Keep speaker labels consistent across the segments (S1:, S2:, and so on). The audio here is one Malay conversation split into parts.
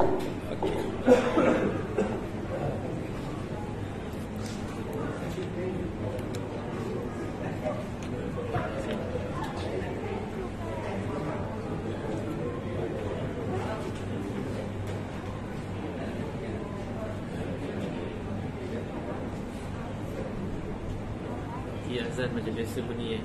S1: Ya, azan macam biasa bunyi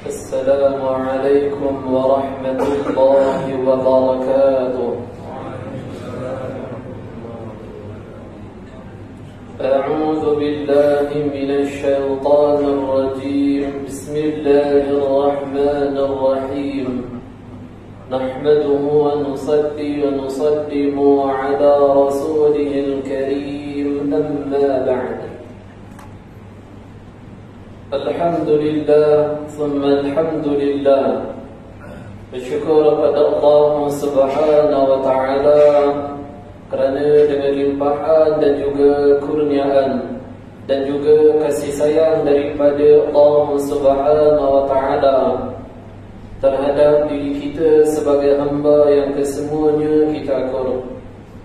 S2: السلام عليكم ورحمة الله وبركاته. أعوذ بالله من الشيطان الرجيم. بسم الله الرحمن الرحيم. نحمده ونصلي ونسلم على رسوله الكريم. أما بعد. Alhamdulillah, thumma alhamdulillah. Bersyukur kepada Allah Subhanahu wa ta'ala kerana dengan limpahan dan juga kurniaan dan juga kasih sayang daripada Allah Subhanahu wa ta'ala terhadap diri kita sebagai hamba yang kesemuanya kita akur.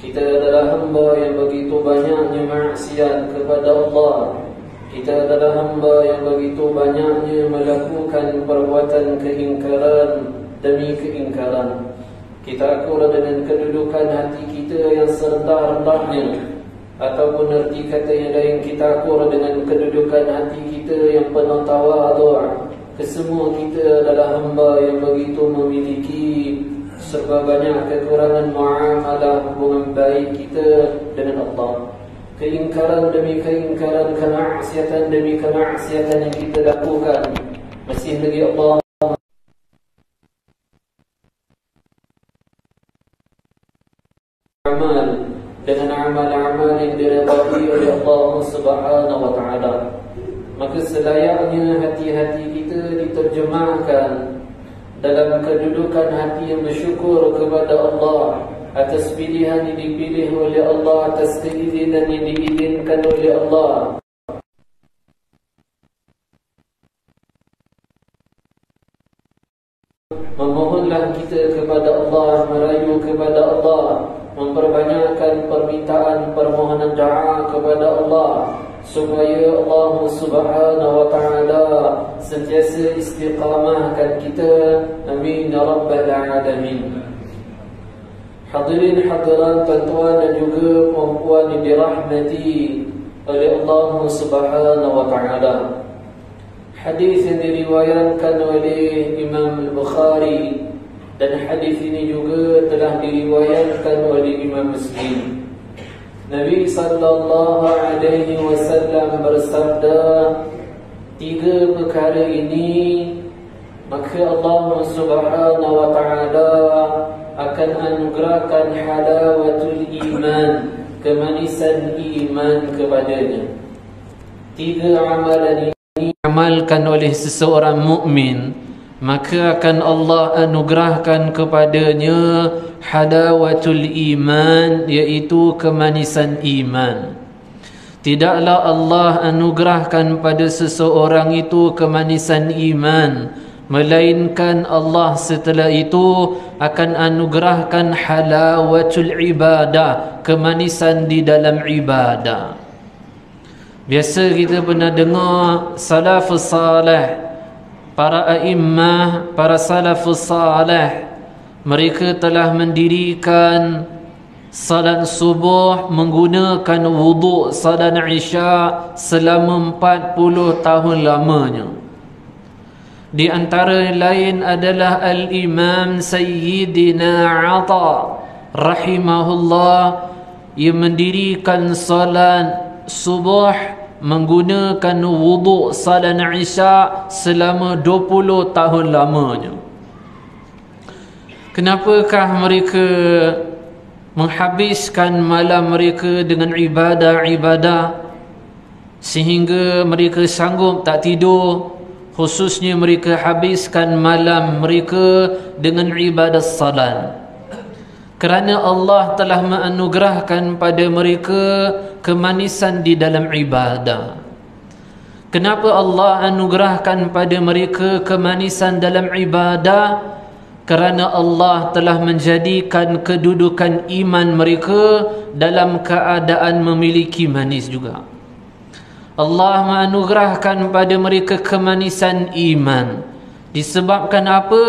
S2: Kita adalah hamba yang begitu banyaknya maksiat kepada Allah. Kita adalah hamba yang begitu banyaknya melakukan perbuatan keingkaran demi keingkaran. Kita akur dengan kedudukan hati kita yang serendah-rendahnya, ataupun erti kata yang lain, kita akur dengan kedudukan hati kita yang penuh tawadhu'. Kesemua kita adalah hamba yang begitu memiliki serba banyak kekurangan muamalah hubungan baik kita dengan Allah. Keingkaran demi keingkaran, kemaksiatan demi kemaksiatan yang kita lakukan, masih lagi Allah amal dengan amal-amal yang diridai oleh Allah Subhanahu wa ta'ala. Maka selayaknya hati-hati kita diterjemahkan dalam kedudukan hati yang bersyukur kepada Allah atas pilihan yang dipilih oleh Allah, atas keizinan yang diizinkan oleh Allah. Memohonlah kita kepada Allah, merayu kepada Allah, memperbanyakkan permintaan permohonan doa kepada Allah supaya Allah Subhanahu wa ta'ala sentiasa istiqamahkan kita. Amin ya rabbal alamin. Hadirin hadirat, tuan-tuan dan juga puan-puan yang dirahmati oleh Allah Subhanahu wa ta'ala. Hadis yang diriwayatkan oleh Imam Al-Bukhari, dan hadis ini juga telah diriwayatkan oleh Imam Muslim. Nabi sallallahu alaihi wasallam bersabda, tiga perkara ini maka Allah Subhanahu wa ta'ala akan anugerahkan halawatul iman, kemanisan iman kepadanya. Tiga amalan ini amalkan oleh seseorang mukmin, maka akan Allah anugerahkan kepadanya halawatul iman, iaitu kemanisan iman. Tidaklah Allah anugerahkan pada seseorang itu kemanisan iman, melainkan Allah setelah itu akan anugerahkan halawatul ibadah, kemanisan di dalam ibadah. Biasa kita pernah dengar salafus salih, para a'immah, para salafus salih, mereka telah mendirikan salat subuh menggunakan wuduk salat isya selama 40 tahun lamanya. Di antara lain adalah Al-Imam Sayyidina Ata rahimahullah yang mendirikan salat subuh menggunakan wuduk salat isya selama 20 tahun lamanya. Kenapakah mereka menghabiskan malam mereka dengan ibadah-ibadah sehingga mereka sanggup tak tidur? Khususnya mereka habiskan malam mereka dengan ibadah salat, kerana Allah telah menganugerahkan pada mereka kemanisan di dalam ibadah. Kenapa Allah anugerahkan pada mereka kemanisan dalam ibadah? Kerana Allah telah menjadikan kedudukan iman mereka dalam keadaan memiliki manis juga. Allah menganugerahkan pada mereka kemanisan iman. Disebabkan apa?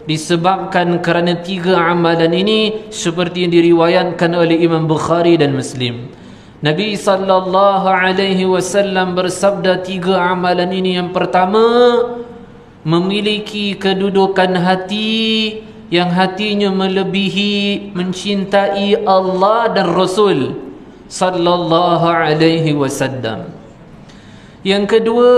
S2: Disebabkan kerana 3 amalan ini seperti yang diriwayatkan oleh Imam Bukhari dan Muslim. Nabi sallallahu alaihi wasallam bersabda 3 amalan ini. Yang pertama, memiliki kedudukan hati yang hatinya melebihi mencintai Allah dan Rasul sallallahu alaihi wasallam. Yang kedua,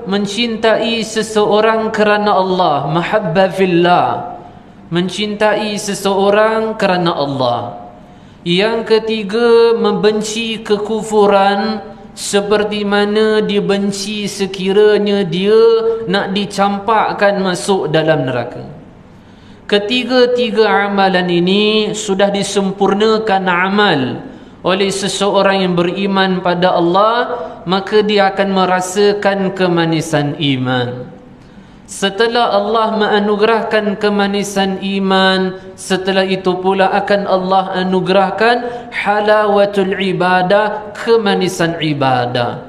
S2: mencintai seseorang kerana Allah, mahabbah fillah, mencintai seseorang kerana Allah. Yang ketiga, membenci kekufuran seperti mana dibenci sekiranya dia nak dicampakkan masuk dalam neraka. Ketiga-tiga amalan ini sudah disempurnakan amal oleh seseorang yang beriman pada Allah, maka dia akan merasakan kemanisan iman. Setelah Allah menganugerahkan kemanisan iman, setelah itu pula akan Allah anugerahkan halawatul ibadah, kemanisan ibadah.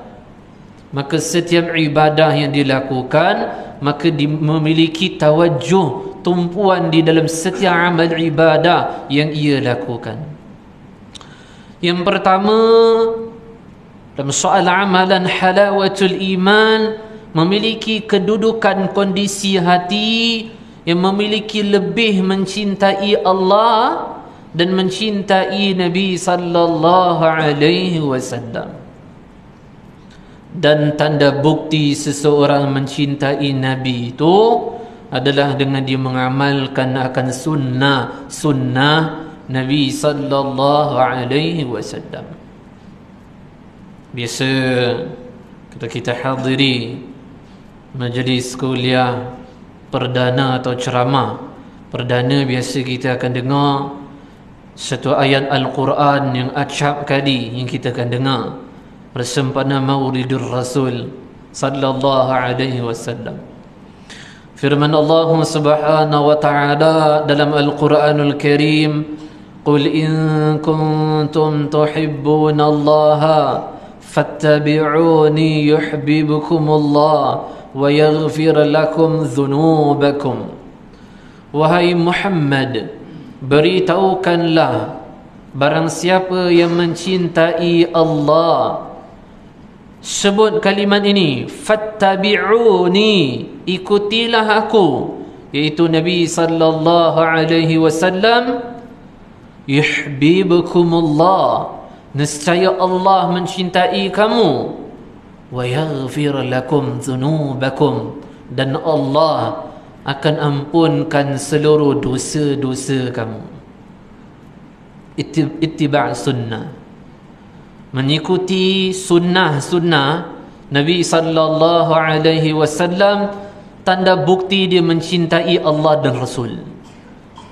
S2: Maka setiap ibadah yang dilakukan, maka memiliki tawajuh, tumpuan di dalam setiap amal ibadah yang ia lakukan. Yang pertama, dalam soal amalan halawatul iman, memiliki kedudukan kondisi hati yang memiliki lebih mencintai Allah dan mencintai Nabi sallallahu alaihi wasallam. Dan tanda bukti seseorang mencintai Nabi itu adalah dengan dia mengamalkan akan sunnah Nabi sallallahu alaihi wasallam. Biasa kita hadiri majlis kuliah perdana atau ceramah perdana, biasa kita akan dengar satu ayat Al-Quran yang acap kali yang kita akan dengar bersempena Maulidur Rasul sallallahu alaihi wasallam. Firman Allah Subhanahu wa taala dalam Al-Quranul Karim, "Qul in kuntum tuhibbuna Allah fattabi'uni yuhibbukumullah wa yaghfir lakum dhunubakum." Wahai Muhammad, beritahukanlah barang siapa yang mencintai Allah, sebut kalimat ini, fattabi'uni, ikutilah aku, iaitu Nabi sallallahu alaihi wasallam. Yuhibbukumullah, nescaya Allah mencintai kamu. Wa yaghfir lakum dhunubakum, dan Allah akan ampunkan seluruh dosa-dosa kamu. Ittiba' sunnah, mengikuti sunnah Nabi sallallahu alaihi wasallam, tanda bukti dia mencintai Allah dan Rasul.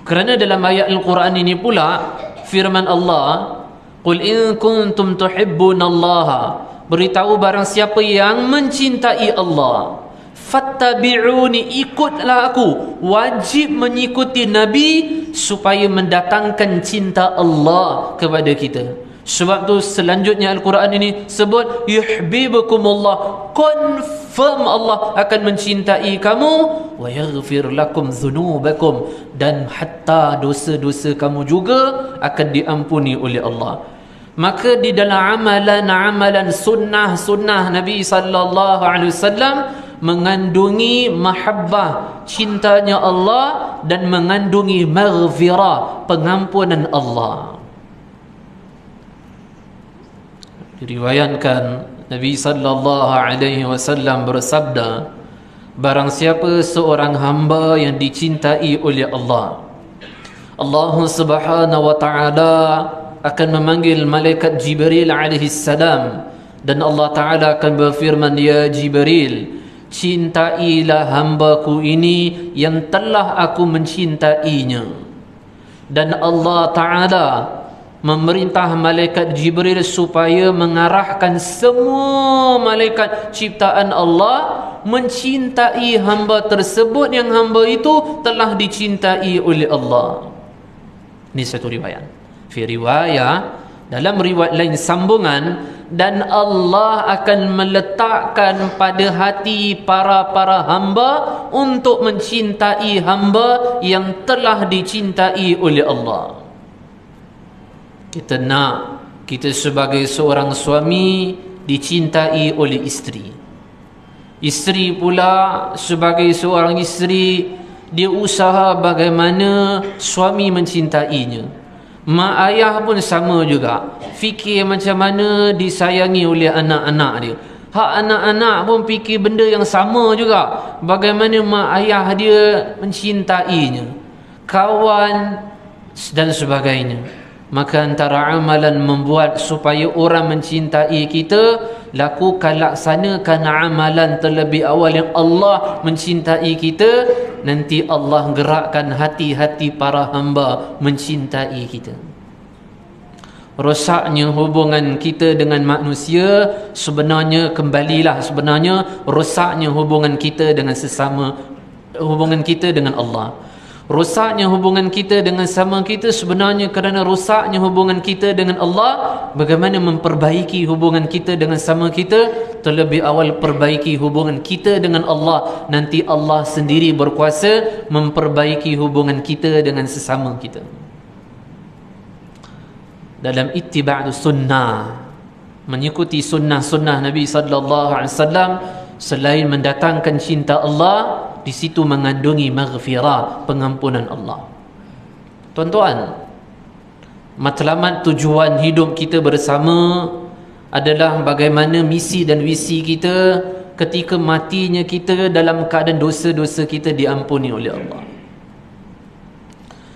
S2: Kerana dalam ayat Al-Quran ini pula firman Allah, "Qul in kuntum tuhibbunallaha", beritahu barang siapa yang mencintai Allah, fattabi'uni, ikutlah aku, wajib mengikuti Nabi supaya mendatangkan cinta Allah kepada kita. Sebab tu selanjutnya Al-Quran ini sebut yuhibbukumullah, confirm Allah akan mencintai kamu, wa yaghfir lakum dzunubakum, dan hatta dosa-dosa kamu juga akan diampuni oleh Allah. Maka di dalam amalan sunnah Nabi sallallahu alaihi wasallam mengandungi mahabbah, cintanya Allah, dan mengandungi maghfirah, pengampunan Allah. Diriwayatkan Nabi sallallahu alaihi wasallam bersabda, barang siapa seorang hamba yang dicintai oleh Allah, Allah Subhanahu wa taala akan memanggil malaikat Jibril alaihi salam, dan Allah taala akan berfirman, ya Jibril, cintailah hambaku ini yang telah aku mencintainya. Dan Allah taala memerintah malaikat Jibril supaya mengarahkan semua malaikat ciptaan Allah mencintai hamba tersebut yang hamba itu telah dicintai oleh Allah. Ini satu riwayat. Fi riwayat, dalam riwayat lain sambungan, dan Allah akan meletakkan pada hati para hamba untuk mencintai hamba yang telah dicintai oleh Allah. Kita nak kita sebagai seorang suami dicintai oleh isteri. Isteri pula sebagai seorang isteri, dia usaha bagaimana suami mencintainya. Mak ayah pun sama juga, fikir macam mana disayangi oleh anak-anak dia. Hak anak-anak pun fikir benda yang sama juga, bagaimana mak ayah dia mencintainya, kawan dan sebagainya. Maka antara amalan membuat supaya orang mencintai kita, lakukan, laksanakan amalan terlebih awal yang Allah mencintai kita. Nanti Allah gerakkan hati-hati para hamba mencintai kita. Rosaknya hubungan kita dengan manusia sebenarnya rosaknya hubungan kita dengan sesama, hubungan kita dengan Allah. Rosaknya hubungan kita dengan sama kita sebenarnya kerana rosaknya hubungan kita dengan Allah. Bagaimana memperbaiki hubungan kita dengan sama kita? Terlebih awal perbaiki hubungan kita dengan Allah. Nanti Allah sendiri berkuasa memperbaiki hubungan kita dengan sesama kita. Dalam ittiba' sunnah, mengikuti sunnah Nabi sallallahu alaihi wasallam, selain mendatangkan cinta Allah, di situ mengandungi maghfirah, pengampunan Allah. Tuan-tuan, matlamat tujuan hidup kita bersama adalah bagaimana misi dan visi kita ketika matinya kita dalam keadaan dosa-dosa kita diampuni oleh Allah.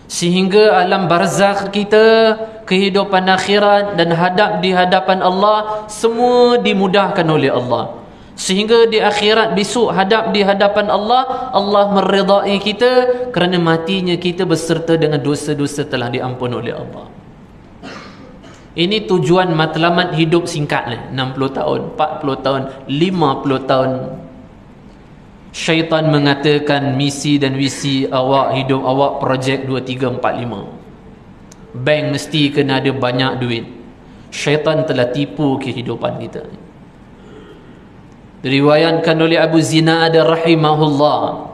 S2: Sehingga alam barzakh kita, kehidupan akhirat dan hadap di hadapan Allah semua dimudahkan oleh Allah. Sehingga di akhirat besok hadap di hadapan Allah, Allah meridai kita kerana matinya kita beserta dengan dosa-dosa telah diampun oleh Allah. Ini tujuan matlamat hidup singkat ni, 60 tahun, 40 tahun, 50 tahun. Syaitan mengatakan misi dan visi awak, hidup awak projek 2, 3, 4, 5. Bank mesti kena ada banyak duit. Syaitan telah tipu kehidupan kita. Diriwayatkan oleh Abu Zinad rahimahullah,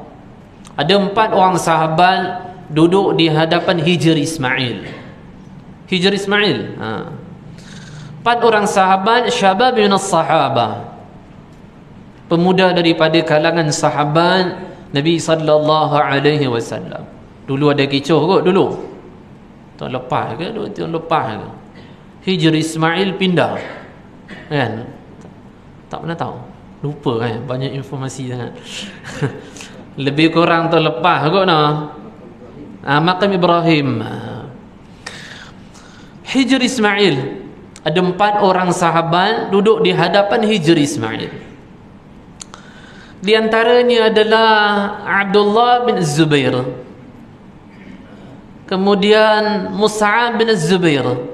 S2: ada 4 orang sahabat duduk di hadapan Hijr Ismail. 4 orang sahabat, syabab min as-sahabah, pemuda daripada kalangan sahabat Nabi sallallahu alaihi wasallam. Dulu ada kecoh kot dulu. Tahun lepas ke? Tahun lepas ke? Hijr Ismail pindah. Kan? Tak pernah tahu. Lupa kan, banyak informasi sangat. Lebih kurang tahun lepas kot nah. Maqam Ibrahim. Hijr Ismail, ada 4 orang sahabat duduk di hadapan Hijr Ismail. Di antaranya adalah Abdullah bin Zubair, kemudian Mus'ab bin Zubair,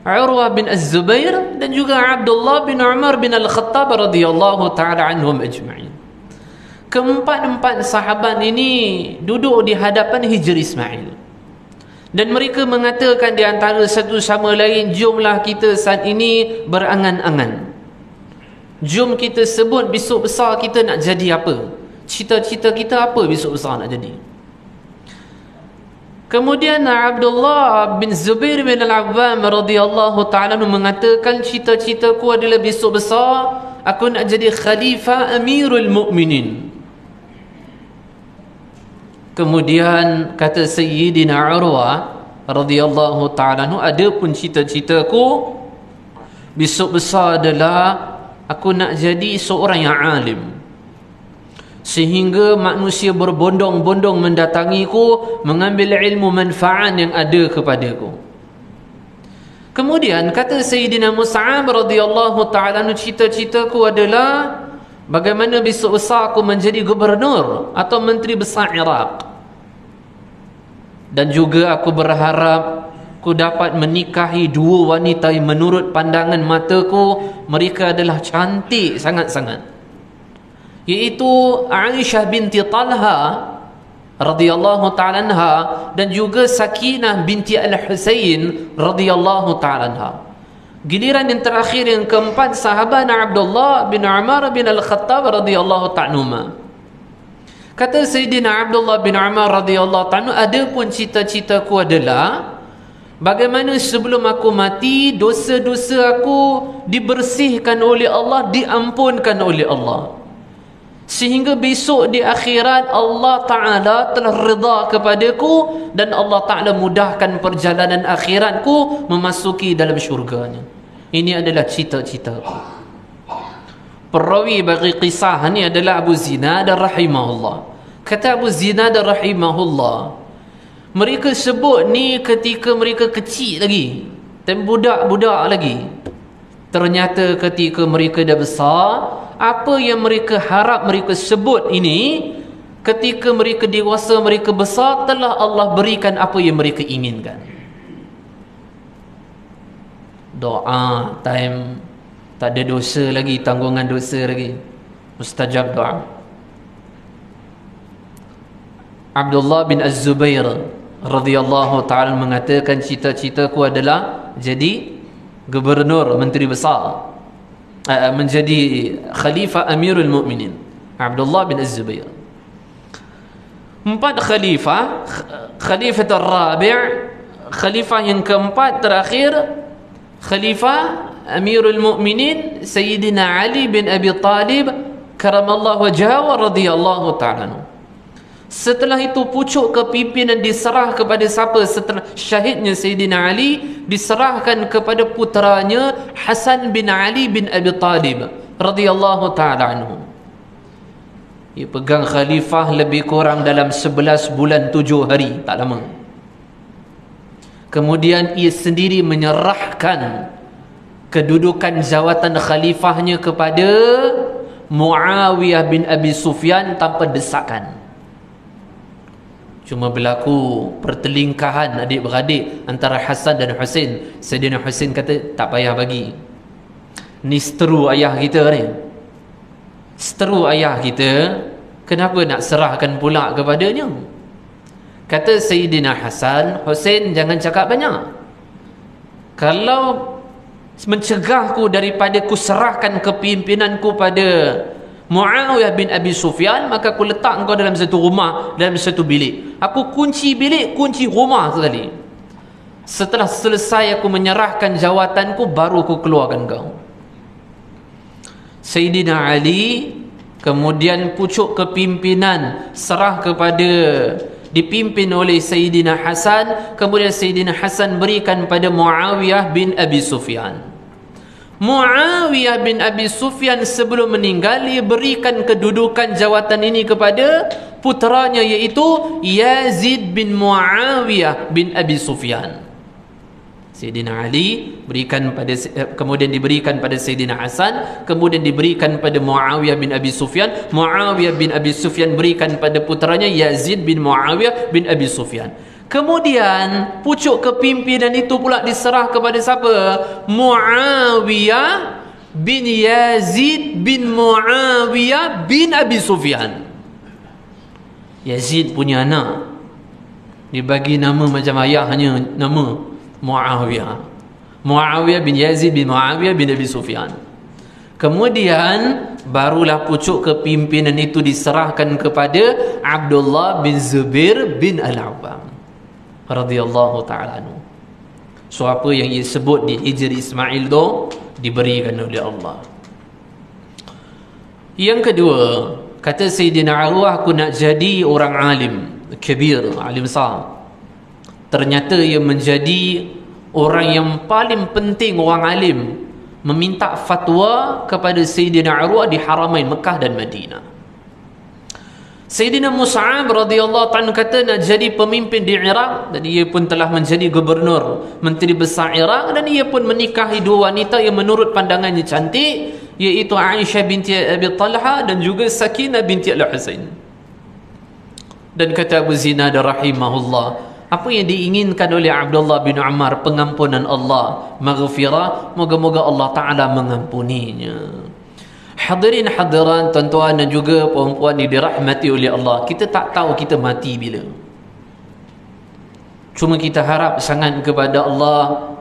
S2: Urwah bin Az-Zubair, dan juga Abdullah bin Umar bin Al-Khattab radhiyallahu ta'ala anhum ajma'in. Keempat sahabat ini duduk di hadapan Hijr Ismail.
S3: Dan mereka mengatakan di antara satu sama lain, jomlah kita saat ini berangan-angan. Jom kita sebut besok besar kita nak jadi apa. Cita-cita kita apa besok besar nak jadi. Kemudian Abdullah bin Zubair bin Al-Awwam radhiyallahu ta'ala mengatakan, cita-citaku adalah besok besar aku nak jadi Khalifah Amirul Mu'minin. Kemudian kata Sayyidina Urwah radhiyallahu ta'ala, ada pun cita-citaku besok besar adalah aku nak jadi seorang yang alim, sehingga manusia berbondong-bondong mendatangiku mengambil ilmu manfaat yang ada kepadaku. Kemudian kata Sayyidina Mus'ab radhiyallahu ta'ala, cita-citaku adalah bagaimana besok besar aku menjadi gubernur atau menteri besar Iraq. Dan juga aku berharap aku dapat menikahi dua wanita yang menurut pandangan mataku mereka adalah cantik sangat-sangat, iaitu Aisyah binti Talha radhiyallahu ta'ala anha dan juga Sakinah binti Al-Husain radhiyallahu ta'ala anha. Giliran yang terakhir yang keempat, sahabat Abdullah bin Umar bin Al-Khattab radhiyallahu ta'ala. Kata Sayyidina Abdullah bin Umar radhiyallahu ta'ala, ada pun cita-citaku adalah bagaimana sebelum aku mati dosa-dosa aku dibersihkan oleh Allah, diampunkan oleh Allah, sehingga besok di akhirat Allah Ta'ala telah redha kepadaku dan Allah Ta'ala mudahkan perjalanan akhiratku memasuki dalam syurganya. Ini adalah cita-citaku. Perawi bagi kisah ini adalah Abu Zinad rahimahullah. Kata Abu Zinad rahimahullah, mereka sebut ni ketika mereka kecil lagi dan budak-budak lagi. Ternyata ketika mereka dah besar, apa yang mereka harap mereka sebut ini, ketika mereka dewasa, mereka besar, telah Allah berikan apa yang mereka inginkan. Doa time, tak ada dosa lagi, tanggungan dosa lagi, mustajab doa. Abdullah bin Az-Zubair radhiyallahu ta'ala mengatakan, cita-citaku adalah jadi gubernur, menteri besar, menjadi Khalifah Amirul Mu'minin. Abdullah bin Az-Zubair. 4 khalifah. Khalifah Ar-Rabi', khalifah yang keempat terakhir, Khalifah Amirul Mu'minin Sayyidina Ali bin Abi Talib karamallahu wajhahu radhiyallahu ta'ala. Setelah itu pucuk kepimpinan diserah kepada siapa? Setelah syahidnya Sayyidina Ali, diserahkan kepada puteranya Hasan bin Ali bin Abi Talib radhiyallahu ta'ala anhu. Ia pegang khalifah lebih kurang dalam 11 bulan 7 hari, tak lama. Kemudian ia sendiri menyerahkan kedudukan jawatan khalifahnya kepada Muawiyah bin Abi Sufyan tanpa desakan. Cuma berlaku pertelingkahan adik-beradik antara Hasan dan Husain. Sayyidina Husain kata, tak payah bagi, ni seteru ayah kita ni, seteru ayah kita, kenapa nak serahkan pula kepadanya? Kata Sayyidina Hasan, Husain jangan cakap banyak. Kalau mencegahku daripada ku serahkan kepimpinanku pada Muawiyah bin Abi Sufyan, maka aku letak engkau dalam satu rumah, dalam satu bilik. Aku kunci bilik, kunci rumah sekali. Setelah selesai aku menyerahkan jawatanku, baru aku keluarkan kau. Sayyidina Ali kemudian pucuk kepimpinan serah kepada, dipimpin oleh Sayyidina Hasan. Kemudian Sayyidina Hasan berikan pada Muawiyah bin Abi Sufyan. Muawiyah bin Abi Sufyan sebelum meninggal, ia berikan kedudukan jawatan ini kepada puteranya, iaitu Yazid bin Muawiyah bin Abi Sufyan. Sayyidina Ali berikan pada, kemudian diberikan pada Sayyidina Hasan, kemudian diberikan pada Muawiyah bin Abi Sufyan. Muawiyah bin Abi Sufyan berikan pada puteranya Yazid bin Muawiyah bin Abi Sufyan. Kemudian pucuk kepimpinan itu pula diserah kepada siapa? Muawiyah bin Yazid bin Muawiyah bin Abi Sufyan. Yazid punya anak, Dibagi nama macam ayahnya, nama Muawiyah. Muawiyah bin Yazid bin Muawiyah bin Abi Sufyan. Kemudian barulah pucuk kepimpinan itu diserahkan kepada Abdullah bin Zubair bin Al-Awwam radhiyallahu ta'ala anhu. So apa yang disebut di Hijri Ismail tu diberikan oleh Allah. Yang kedua, kata Sayyidina Urwah, aku nak jadi orang alim kabir, alim besar. Ternyata ia menjadi orang yang paling penting, orang alim, meminta fatwa kepada Sayyidina Urwah di Haramain Mekah dan Madinah. Sayyidina Mus'ab radhiyallahu ta'ala kata nak jadi pemimpin di Iraq, dan ia pun telah menjadi gubernur menteri besar Iraq, dan ia pun menikahi dua wanita yang menurut pandangannya cantik, iaitu Aisyah binti Abi Talha dan juga Sakinah binti Al-Husain. Dan kata Abu Zinad rahimahullah, apa yang diinginkan oleh Abdullah bin Umar, pengampunan Allah, maghfirah, moga-moga Allah Ta'ala mengampuninya. Hadirin hadiran, tuan-tuan dan juga puan-puan yang dirahmati oleh Allah, kita tak tahu kita mati bila. Cuma kita harap sangat kepada Allah,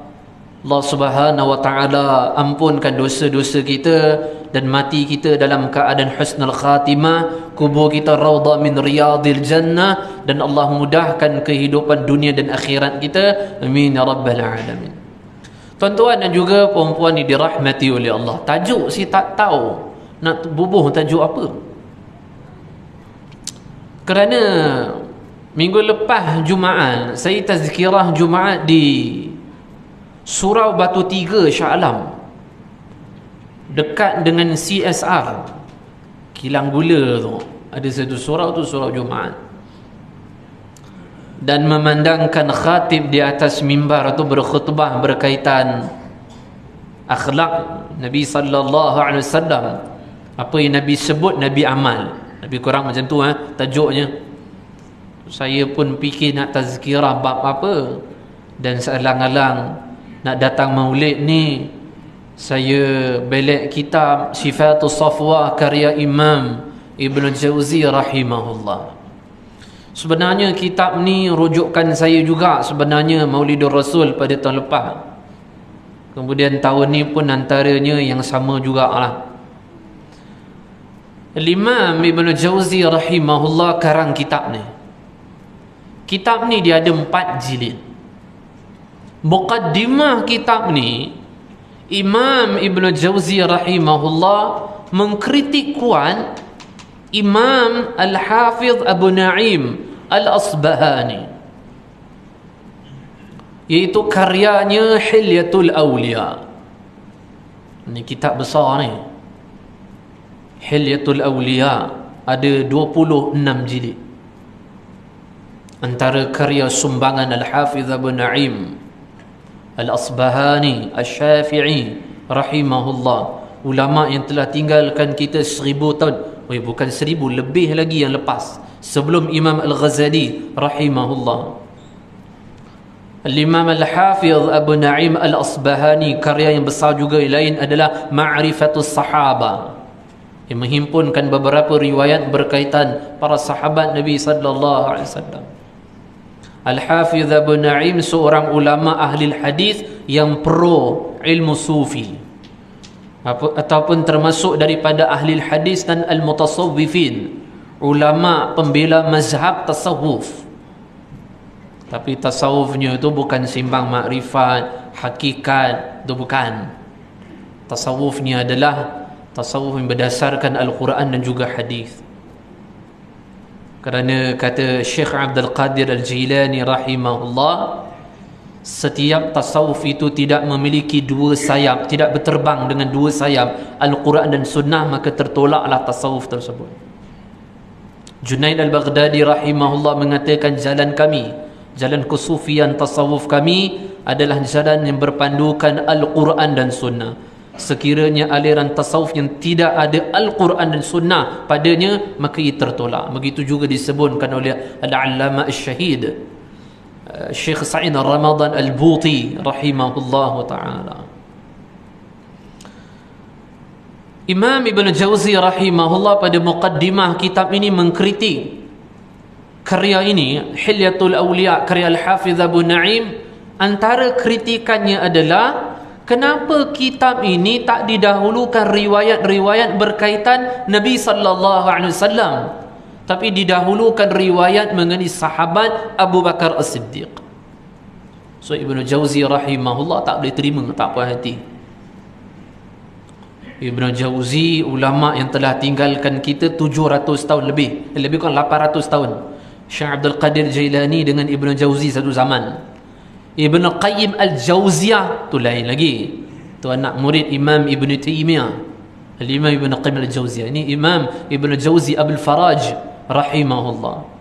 S3: Allah Subhanahu wa Ta'ala ampunkan dosa-dosa kita dan mati kita dalam keadaan husnul khatimah, kubur kita raudhah min riyadil jannah, dan Allah mudahkan kehidupan dunia dan akhirat kita. Amin ya rabbal alamin. Tuan-tuan dan juga puan-puan yang dirahmati oleh Allah, tajuk saya tak tahu nak bubuh tajuk apa. Kerana minggu lepas Jumaat saya tazkirah Jumaat di Surau Batu Tiga Shah Alam, dekat dengan CSR Kilang Gula tu. Ada satu surau tu, surau Jumaat, dan memandangkan khatib di atas mimbar tu berkhutbah berkaitan akhlak Nabi sallallahu alaihi wasallam. Apa yang Nabi sebut, Nabi amal. Lebih kurang macam tu tajuknya. Saya pun fikir nak tazkirah bab apa, dan sealang-alang nak datang maulid ni, saya belek kitab Sifatus Safwa karya Imam Ibn Jauzi rahimahullah. Sebenarnya kitab ni rujukan saya juga sebenarnya Maulidur Rasul pada tahun lepas. Kemudian tahun ni pun antaranya yang sama jugalah. Imam Ibn Jauzi rahimahullah karang kitab ni. Kitab ni dia ada 4 jilid. Muqaddimah kitab ni, Imam Ibn Jauzi rahimahullah mengkritik kuat Imam Al-Hafiz Abu Naim Al-Asbahani, iaitu karyanya Hilyatul Awliya. Ini kitab besar ni, Hilyatul Awliya, ada 26 jilid. Antara karya sumbangan Al-Hafiz Abu Naim Al-Asbahani Al-Syafi'i rahimahullah, ulama yang telah tinggalkan kita 1000 tahun, bukan 1000, lebih lagi yang lepas, sebelum Imam Al-Ghazali rahimahullah. Al-Imam Al-Hafiz Abu Naim Al-Asbahani, karya yang besar juga lain adalah Ma'rifatus Sahaba, yang menghimpunkan beberapa riwayat berkaitan para sahabat Nabi sallallahu alaihi wasallam. Al-Hafiz Abu Naim seorang ulama ahli hadis yang pro ilmu sufi, ataupun termasuk daripada ahli hadis dan al-mutasawwifin, ulama pembela mazhab tasawuf. Tapi tasawufnya itu bukan simbang makrifat, hakikat, itu bukan. Tasawufnya adalah tasawuf yang berdasarkan Al-Quran dan juga hadis. Kerana kata Syekh Abdul Qadir Al-Jilani rahimahullah, setiap tasawuf itu tidak memiliki 2 sayap, tidak berterbang dengan 2 sayap, Al-Quran dan Sunnah, maka tertolaklah tasawuf tersebut. Junaid Al-Baghdadi rahimahullah mengatakan, jalan kami, jalan kesufian tasawuf kami adalah jalan yang berpandukan Al-Quran dan Sunnah. Sekiranya aliran tasawuf yang tidak ada Al-Quran dan Sunnah padanya, maka ia tertolak. Begitu juga disebutkan oleh Al-Allama Al-Syahid Syekh Sa'id Ramadan Al-Buti rahimahullah ta'ala. Imam Ibn Jauzi rahimahullah pada muqaddimah kitab ini mengkritik karya ini, Hilyatul Awliya karya Al-Hafiz Abu Na'im, antara kritikannya adalah kenapa kitab ini tak didahulukan riwayat-riwayat berkaitan Nabi sallallahu alaihi wasallam, tapi didahulukan riwayat mengenai sahabat Abu Bakar As-Siddiq. So Ibnu Jauzi rahimahullah tak boleh terima, tak puas hati. Ibnu Jauzi ulama yang telah tinggalkan kita 700 tahun lebih kurang 800 tahun. Syekh Abdul Qadir Jailani dengan Ibnu Jauzi satu zaman. Ibnu Qayyim Al-Jauziyah tu lain lagi. Tu anak murid Imam Ibnu Taimiyah. Al-Imam Ibnu Qayyim Al-Jauziyah. Ini Imam Ibnu Jauzi Abul Faraj rahimahullah.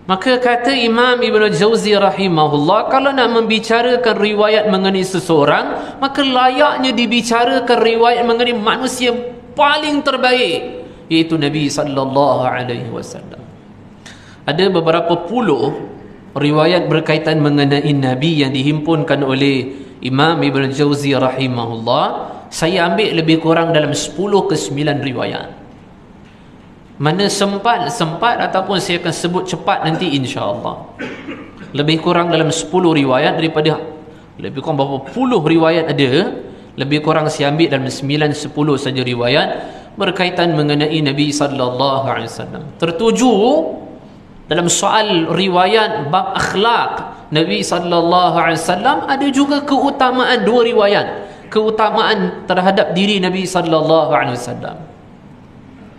S3: Maka kata Imam Ibnu Jauzi rahimahullah, kalau nak membicarakan riwayat mengenai seseorang, maka layaknya dibicarakan riwayat mengenai manusia paling terbaik, iaitu Nabi sallallahu alaihi wasallam. Ada beberapa puluh riwayat berkaitan mengenai Nabi yang dihimpunkan oleh Imam Ibnu Jauzi rahimahullah. Saya ambil lebih kurang dalam 10 ke 9 riwayat. Mana sempat ataupun saya akan sebut cepat nanti insya-Allah. Lebih kurang dalam 10 riwayat, daripada lebih kurang berapa puluh riwayat ada, lebih kurang saya ambil dalam 9-10 saja riwayat berkaitan mengenai Nabi sallallahu alaihi wasallam. Tertuju dalam soal riwayat bab akhlak Nabi sallallahu alaihi wasallam, ada juga keutamaan dua riwayat, keutamaan terhadap diri Nabi sallallahu alaihi wasallam.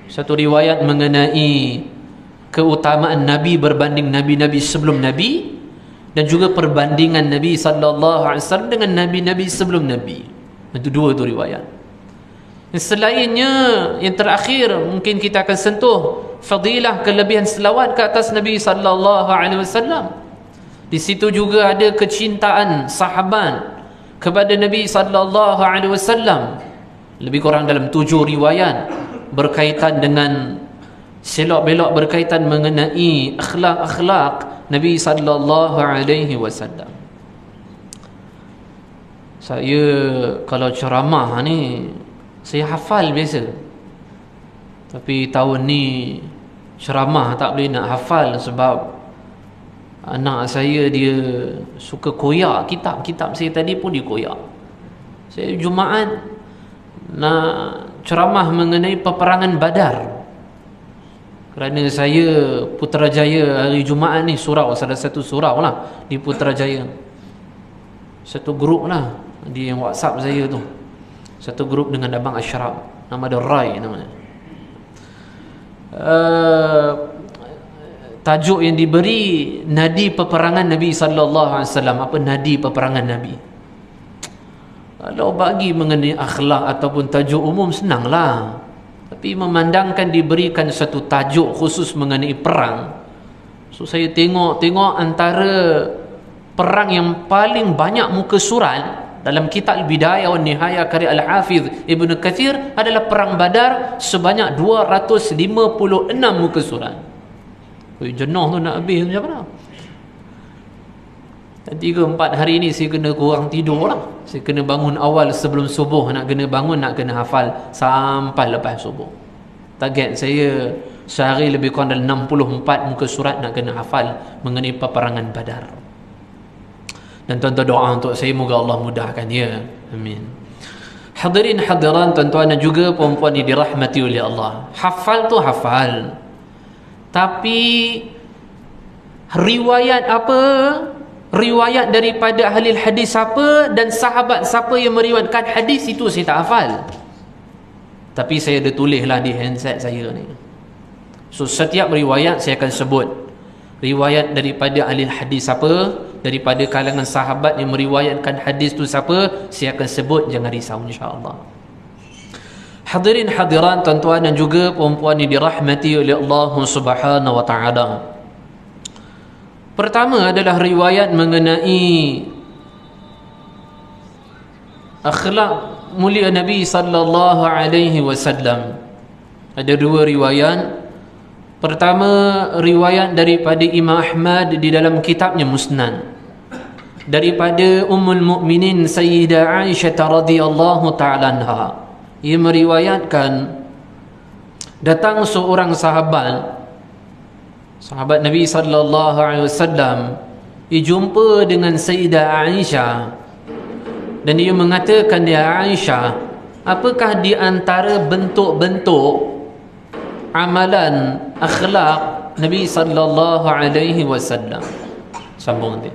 S3: Satu riwayat mengenai keutamaan Nabi berbanding nabi-nabi sebelum Nabi, dan juga perbandingan Nabi sallallahu alaihi wasallam dengan nabi-nabi sebelum Nabi. Itu dua tu riwayat. Selainnya, yang terakhir mungkin kita akan sentuh fadilah kelebihan selawat ke atas Nabi sallallahu alaihi wasallam. Di situ juga ada kecintaan sahabat kepada Nabi sallallahu alaihi wasallam. Lebih kurang dalam 7 riwayat berkaitan dengan selok-belok berkaitan mengenai akhlak-akhlak Nabi sallallahu alaihi wasallam. Saya kalau ceramah ni saya hafal biasa. Tapi tahun ni ceramah tak boleh nak hafal sebab anak saya dia suka koyak kitab saya tadi pun dia koyak. Saya Jumaat nak ceramah mengenai peperangan Badar. Kerana saya Putrajaya hari Jumaat ni surau, salah satu surau lah di Putrajaya. Satu grup lah di WhatsApp saya tu. Satu grup dengan Abang Ashraf, nama dia Rai namanya. Tajuk yang diberi nadi peperangan Nabi sallallahu alaihi wasallam. Apa nadi peperangan Nabi? Kalau bagi mengenai akhlak ataupun tajuk umum senanglah. Tapi memandangkan diberikan satu tajuk khusus mengenai perang. So saya tengok antara perang yang paling banyak muka surat dalam kitab Al-Bidayah wa Nihayah karya Al-Hafiz Ibnu Katsir adalah perang Badar, sebanyak 256 muka surat. Jenuh tu nak habis macam mana? 3-4 hari ni saya kena kurang tidur lah. Saya kena bangun awal sebelum subuh, nak kena hafal sampai lepas subuh. Target saya sehari lebih kurang dalam 64 muka surat nak kena hafal mengenai peperangan Badar. Dan tuan-tuan doa untuk saya, moga Allah mudahkan ya. Amin. Hadirin hadiran, tuan-tuan dan juga puan-puan yang dirahmati oleh Allah. Hafal tu hafal. Tapi riwayat apa? Riwayat daripada ahli hadis siapa dan sahabat siapa yang meriwayatkan hadis itu saya tak hafal. Tapi saya ada tulislah di handset saya ni. So setiap riwayat saya akan sebut riwayat daripada ahli hadis siapa, daripada kalangan sahabat yang meriwayatkan hadis tu siapa, saya akan sebut, jangan risau insya-Allah. Hadirin hadiran, tuan-tuan dan juga puan-puan yang dirahmati oleh Allah Subhanahu wa taala. Pertama adalah riwayat mengenai akhlak mulia Nabi sallallahu alaihi wasallam. Ada dua riwayat. Pertama, riwayat daripada Imam Ahmad di dalam kitabnya Musnad, daripada Ummul Mukminin Sayyidah Aisyah radhiyallahu taala anha. Ia meriwayatkan datang seorang sahabat Sahabat Nabi sallallahu alaihi wasallam jumpa dengan Sayyidah Aisyah dan dia mengatakan, dia Aisyah, apakah di antara bentuk-bentuk amalan akhlak Nabi sallallahu alaihi wasallam? Sambung nanti.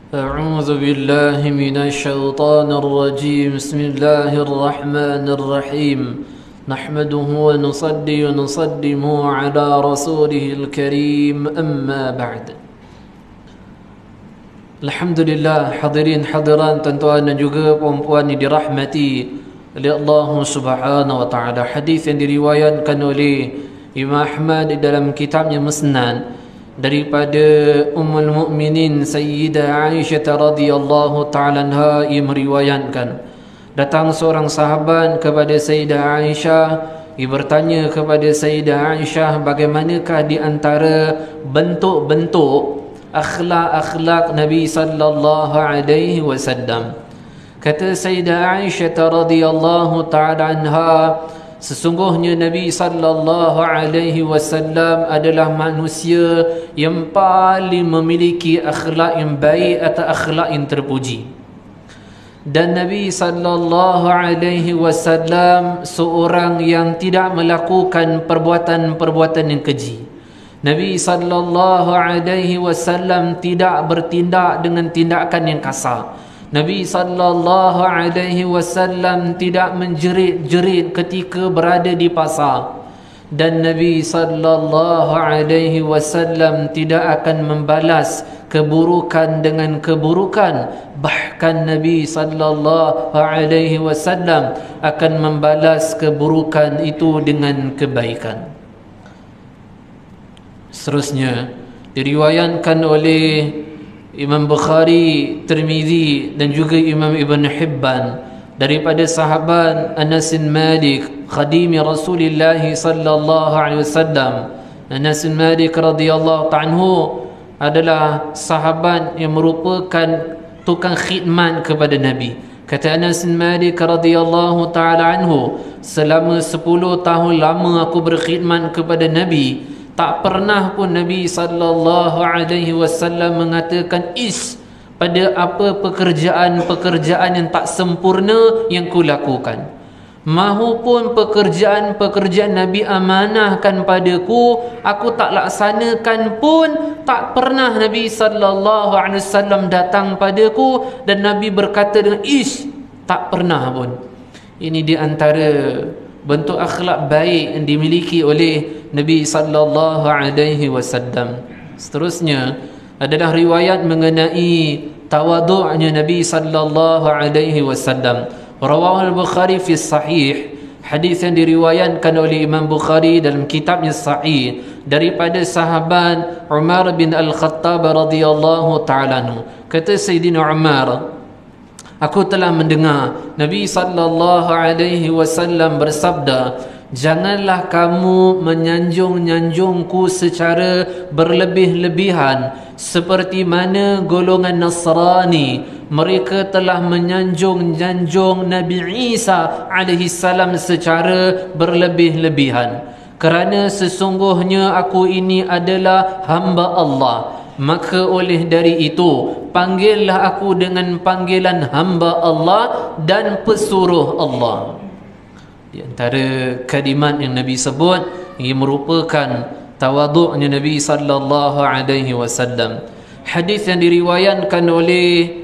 S3: أعوذ بالله من الشيطان الرجيم بسم الله الرحمن الرحيم نحمده ونصلي ونسلم على رسوله الكريم أما بعد. Alhamdulillah, hadirin hadiran tuan-tuan dan juga puan-puan yang dirahmati oleh Allah Subhanahu wa taala. Hadis yang diriwayatkan oleh Imam Ahmad dalam kitabnya Musnad daripada Ummul Mukminin Sayyidah Aisyah radhiyallahu taala anha, ia meriwayatkan datang seorang sahabat kepada Sayyidah Aisyah. Ia bertanya kepada Sayyidah Aisyah, bagaimanakah di antara bentuk-bentuk akhlak-akhlak Nabi sallallahu alaihi wasallam. Kata Sayyidah Aisyah radhiyallahu taala anha, sesungguhnya Nabi sallallahu alaihi wasallam adalah manusia yang paling memiliki akhlak yang baik atau akhlak yang terpuji. Dan Nabi sallallahu alaihi wasallam seorang yang tidak melakukan perbuatan-perbuatan yang keji. Nabi sallallahu alaihi wasallam tidak bertindak dengan tindakan yang kasar. Nabi sallallahu alaihi wasallam tidak menjerit-jerit ketika berada di pasar. Dan Nabi sallallahu alaihi wasallam tidak akan membalas keburukan dengan keburukan. Bahkan Nabi sallallahu alaihi wasallam akan membalas keburukan itu dengan kebaikan. Seterusnya diriwayatkan oleh Imam Bukhari, Tirmizi dan juga Imam Ibn Hibban daripada sahabat Anas bin Malik, khadimi Rasulullah sallallahu alaihi wasallam. Anas bin Malik radhiyallahu anhu adalah sahabat yang merupakan tukang khidmat kepada Nabi. Kata Anas bin Malik radhiyallahu taala anhu, selama 10 tahun lama aku berkhidmat kepada Nabi, tak pernah pun Nabi sallallahu alaihi wasallam mengatakan pada apa pekerjaan-pekerjaan yang tak sempurna yang ku lakukan. Mahupun pekerjaan-pekerjaan Nabi amanahkan padaku, aku tak laksanakan pun, tak pernah Nabi sallallahu alaihi wasallam datang padaku dan Nabi berkata dengan tak pernah pun. Ini di antara bentuk akhlak baik yang dimiliki oleh Nabi sallallahu alaihi wasallam. Seterusnya adalah riwayat mengenai tawadhu'nya Nabi sallallahu alaihi wasallam. Rawahu al-Bukhari fi sahih, hadis yang diriwayatkan oleh Imam Bukhari dalam kitabnya Sahih daripada sahabat Umar bin Al-Khattab radhiyallahu ta'ala anhu. Kata Sayyidina Umar, aku telah mendengar Nabi sallallahu alaihi wasallam bersabda, janganlah kamu menyanjung-nyanjungku secara berlebih-lebihan seperti mana golongan Nasrani mereka telah menyanjung-nyanjung Nabi Isa alaihi salam secara berlebih-lebihan. Kerana sesungguhnya aku ini adalah hamba Allah, maka oleh dari itu panggillah aku dengan panggilan hamba Allah dan pesuruh Allah. Di antara kalimat yang Nabi sebut ia merupakan tawadhu'nya Nabi sallallahu alaihi wasallam. Hadis yang diriwayatkan oleh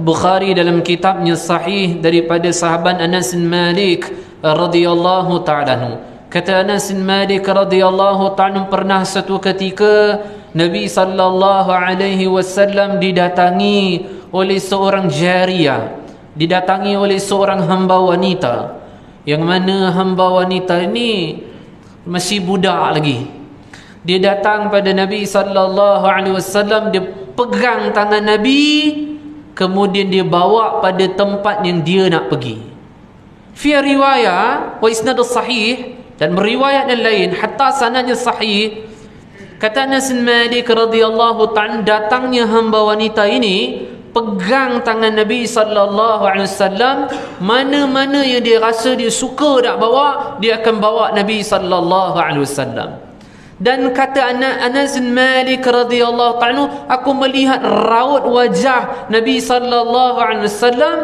S3: Bukhari dalam kitabnya Sahih daripada sahabat Anas bin Malik radhiyallahu ta'ala anhu. Kata Anas bin Malik radhiyallahu ta'ala, pernah satu ketika Nabi sallallahu alaihi wasallam didatangi oleh seorang jariyah, didatangi oleh seorang hamba wanita, yang mana hamba wanita ini masih budak lagi. Dia datang pada Nabi sallallahu alaihi wasallam, dia pegang tangan Nabi, kemudian dia bawa pada tempat yang dia nak pergi. Fi riwayat wa isnad sahih, dan riwayat yang lain hatta sanadnya sahih. Kata Anas bin Malik radhiyallahu ta'ala, datangnya hamba wanita ini pegang tangan Nabi sallallahu alaihi wasallam, mana-mana yang dia rasa dia suka nak bawa, dia akan bawa Nabi sallallahu alaihi wasallam. Dan kata Anas bin Malik radhiyallahu ta'ala, aku melihat raut wajah Nabi sallallahu alaihi wasallam,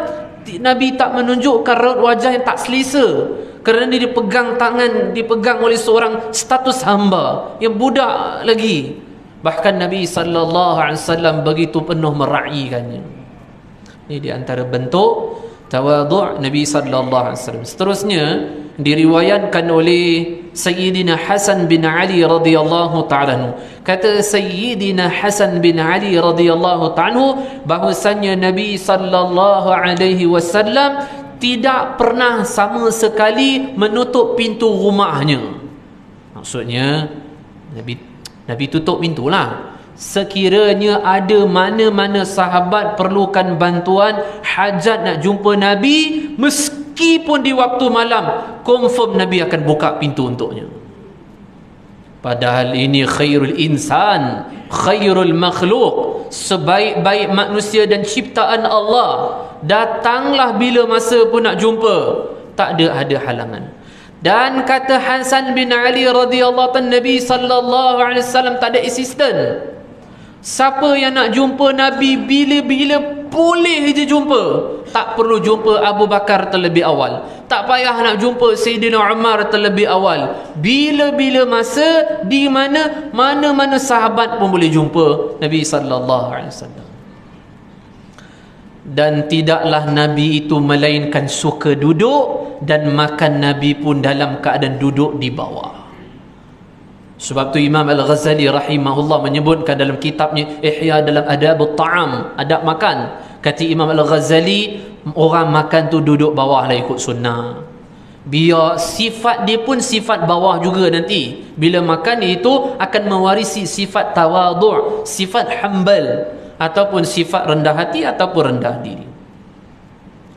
S3: Nabi tak menunjukkan raut wajah yang tak selesa, kerana dia dipegang tangan, dipegang oleh seorang status hamba yang budak lagi. Bahkan Nabi sallallahu alaihi wasallam begitu penuh meraihkannya. Ini di antara bentuk tawadhu' Nabi sallallahu alaihi wasallam. Seterusnya diriwayatkan oleh Sayyidina Hasan bin Ali radhiyallahu ta'ala anhu. Kata Sayyidina Hasan bin Ali radhiyallahu ta'ala bahwasanya Nabi sallallahu alaihi wasallam tidak pernah sama sekali menutup pintu rumahnya. Maksudnya Nabi tutup pintulah. Sekiranya ada mana-mana sahabat perlukan bantuan, hajat nak jumpa Nabi, meskipun di waktu malam, confirm Nabi akan buka pintu untuknya. Padahal ini khairul insan, khairul makhluk, sebaik-baik manusia dan ciptaan Allah. Datanglah bila masa pun nak jumpa, tak ada halangan. Dan kata Hasan bin Ali radhiyallahu anhu, Nabi sallallahu alaihi wasallam tak ada assistant. Siapa yang nak jumpa Nabi bila-bila boleh je jumpa. Tak perlu jumpa Abu Bakar terlebih awal. Tak payah nak jumpa Sayyidina Umar terlebih awal. Bila-bila masa, di mana-mana sahabat pun boleh jumpa Nabi sallallahu alaihi wasallam. Dan tidaklah Nabi itu melainkan suka duduk, dan makan Nabi pun dalam keadaan duduk di bawah. Sebab tu Imam Al-Ghazali rahimahullah menyebutkan dalam kitabnya Ihya dalam Adabut Ta'am, adab makan. Kata Imam Al-Ghazali, orang makan tu duduk bawah lah ikut sunnah. Biar sifat dia pun sifat bawah juga nanti. Bila makan itu akan mewarisi sifat tawadhu', sifat hambal, ataupun sifat rendah hati ataupun rendah diri.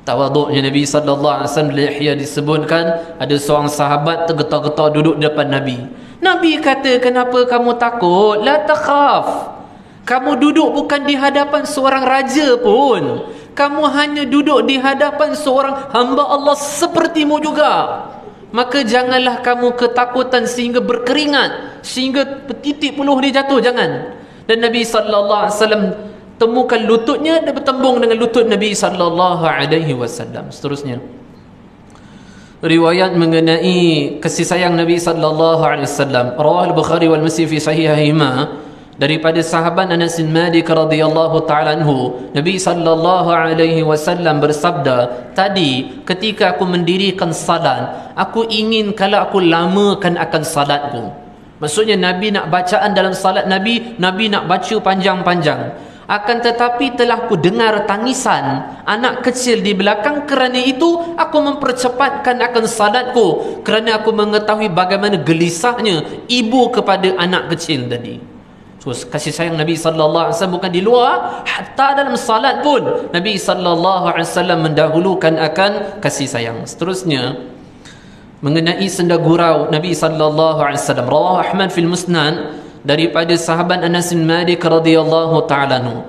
S3: Tawadhu'nya Nabi sallallahu alaihi wasallam, Ihya disebutkan ada seorang sahabat tergetar-getar duduk depan Nabi. Nabi kata, kenapa kamu takut? La takhaf. Kamu duduk bukan di hadapan seorang raja pun. Kamu hanya duduk di hadapan seorang hamba Allah sepertimu juga. Maka janganlah kamu ketakutan sehingga berkeringat, sehingga titik peluh dia jatuh, jangan. Dan Nabi sallallahu alaihi wasallam temukan lututnya dan bertembung dengan lutut Nabi sallallahu alaihi wasallam. Seterusnya, riwayat mengenai kasih sayang Nabi sallallahu alaihi wasallam, rawah al-Bukhari wal Muslim fi sahihahima, daripada sahabat Anas bin Malik radhiyallahu taala anhu, Nabi sallallahu alaihi wasallam bersabda, tadi ketika aku mendirikan salat, aku ingin kalau aku lamakan akan salatku. Maksudnya Nabi nak bacaan dalam salat Nabi nak baca panjang-panjang. Akan tetapi telah ku dengar tangisan anak kecil di belakang, kerana itu aku mempercepatkan akan salatku, kerana aku mengetahui bagaimana gelisahnya ibu kepada anak kecil tadi. So, kasih sayang Nabi sallallahu alaihi wasallam bukan di luar, hatta dalam salat pun Nabi sallallahu alaihi wasallam mendahulukan akan kasih sayang. Seterusnya, mengenai senda gurau Nabi sallallahu alaihi wasallam, rawah Ahmad fil Musnad daripada sahabat Anas bin Malik radhiyallahu taala anhu.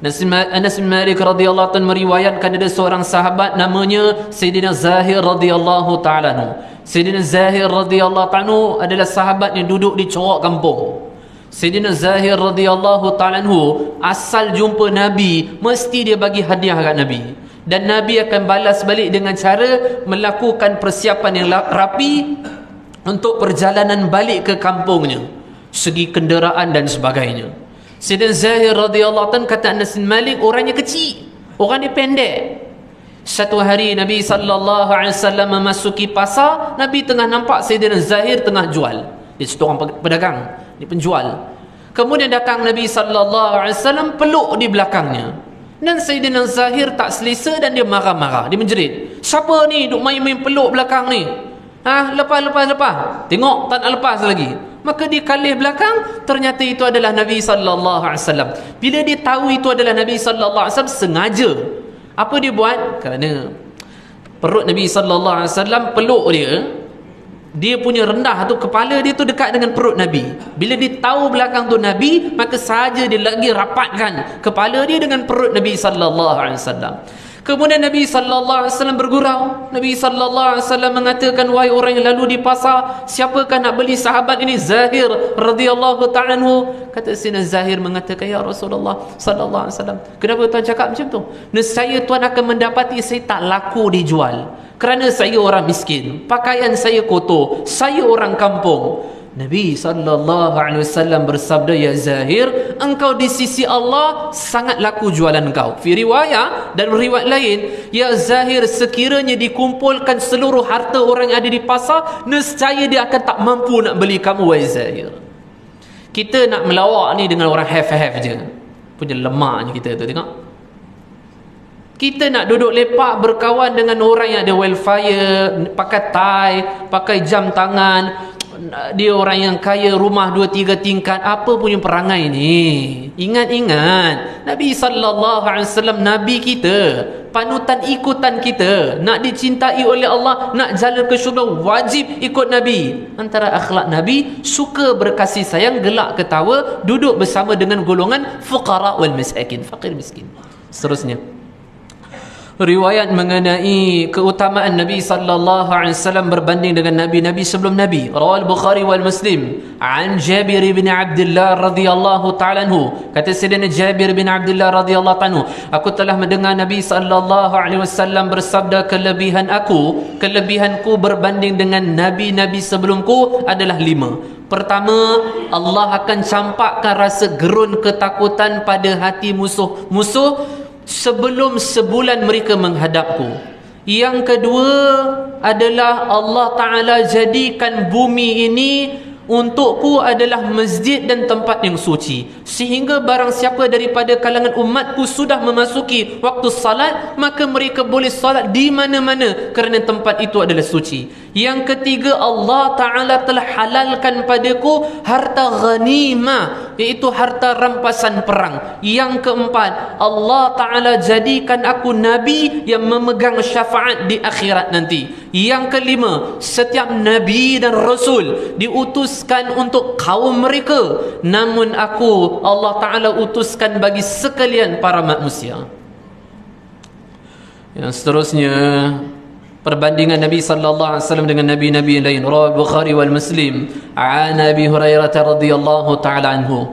S3: Anas bin Malik radhiyallahu taala meriwayatkan ada seorang sahabat namanya Sayyidina Zahir radhiyallahu taala anhu. Sayyidina Zahir radhiyallahu taala anhu adalah sahabat yang duduk di corak kampung. Sayyidina Zahir radhiyallahu taala anhu asal jumpa Nabi mesti dia bagi hadiah kat Nabi, dan Nabi akan balas balik dengan cara melakukan persiapan yang rapi untuk perjalanan balik ke kampungnya, segi kenderaan dan sebagainya. Sayyidina Zahir radhiyallahu taala kata Anas bin Malik, orangnya kecil, orangnya pendek. Satu hari Nabi sallallahu alaihi wasallam memasuki pasar, Nabi tengah nampak Sayyidina Zahir tengah jual. Dia seorang pedagang, dia penjual. Kemudian datang Nabi sallallahu alaihi wasallam peluk di belakangnya. Dan Sayyidina Zahir tak selesa dan dia marah-marah, dia menjerit. Siapa ni duk main-main peluk belakang ni? Lepas. Tengok tak nak lepas lagi. Maka dia kalih belakang, ternyata itu adalah Nabi sallallahu alaihi wasallam. Bila dia tahu itu adalah Nabi sallallahu alaihi wasallam, sengaja. Apa dia buat? Kerana perut Nabi sallallahu alaihi wasallam peluk dia punya rendah tu, kepala dia tu dekat dengan perut Nabi. Bila dia tahu belakang tu Nabi, maka sahaja dia lagi rapatkan kepala dia dengan perut Nabi sallallahu alaihi wasallam. Kemudian Nabi sallallahu alaihi wasallam bergurau. Nabi sallallahu alaihi wasallam mengatakan, wahai orang yang lalu di pasar, siapakah nak beli sahabat ini? Zahir radhiyallahu ta'ala anhu. Kata Sayyidina Zahir mengatakan, ya Rasulullah sallallahu alaihi wasallam, kenapa tuan cakap macam tu? Nescaya tuan akan mendapati saya tak laku dijual, kerana saya orang miskin, pakaian saya kotor, saya orang kampung. Nabi sallallahu alaihi wasallam bersabda, ya Zahir, engkau di sisi Allah sangat laku jualan engkau. Fi riwayat dan riwayat lain, ya Zahir, sekiranya dikumpulkan seluruh harta orang yang ada di pasar, nescaya dia akan tak mampu nak beli kamu, wahai Zahir. Kita nak melawak ni dengan orang have je, punya lemaknya kita tu, tengok. Kita nak duduk lepak berkawan dengan orang yang ada welfare, pakai tie, pakai jam tangan, dia orang yang kaya, rumah 2-3 tingkat. Apa punya perangai ni? Ingat-ingat, Nabi sallallahu alaihi wasallam Nabi kita, panutan ikutan kita, nak dicintai oleh Allah, nak jalan ke syurga, wajib ikut Nabi. Antara akhlak Nabi, suka berkasih sayang, gelak ketawa, duduk bersama dengan golongan fuqara wal masakin, fakir miskin. Seterusnya, riwayat mengenai keutamaan Nabi sallallahu alaihi wasallam berbanding dengan nabi-nabi sebelum Nabi. Rawal Bukhari wal Muslim an Jabir bin Abdullah radhiyallahu ta'ala anhu. Kata Sayyidina Jabir bin Abdullah radhiyallahu anhu, aku telah mendengar Nabi sallallahu alaihi wasallam bersabda, kelebihanku berbanding dengan nabi-nabi sebelumku adalah 5. Pertama, Allah akan campakkan rasa gerun ketakutan pada hati musuh-musuh sebelum sebulan mereka menghadapku. Yang kedua adalah Allah Ta'ala jadikan bumi ini untukku adalah masjid dan tempat yang suci, sehingga barang siapa daripada kalangan umatku sudah memasuki waktu salat, maka mereka boleh salat di mana-mana kerana tempat itu adalah suci. Yang ketiga, Allah Ta'ala telah halalkan padaku harta ghanimah, iaitu harta rampasan perang. Yang keempat, Allah Ta'ala jadikan aku Nabi yang memegang syafaat di akhirat nanti. Yang kelima, setiap Nabi dan Rasul diutuskan untuk kaum mereka, namun aku Allah Ta'ala utuskan bagi sekalian para manusia. Yang seterusnya, perbandingan Nabi sallallahu alaihi wasallam dengan nabi-nabi lain. Rawah Bukhari wal Muslim an Abi Hurairah radhiyallahu ta'ala anhu.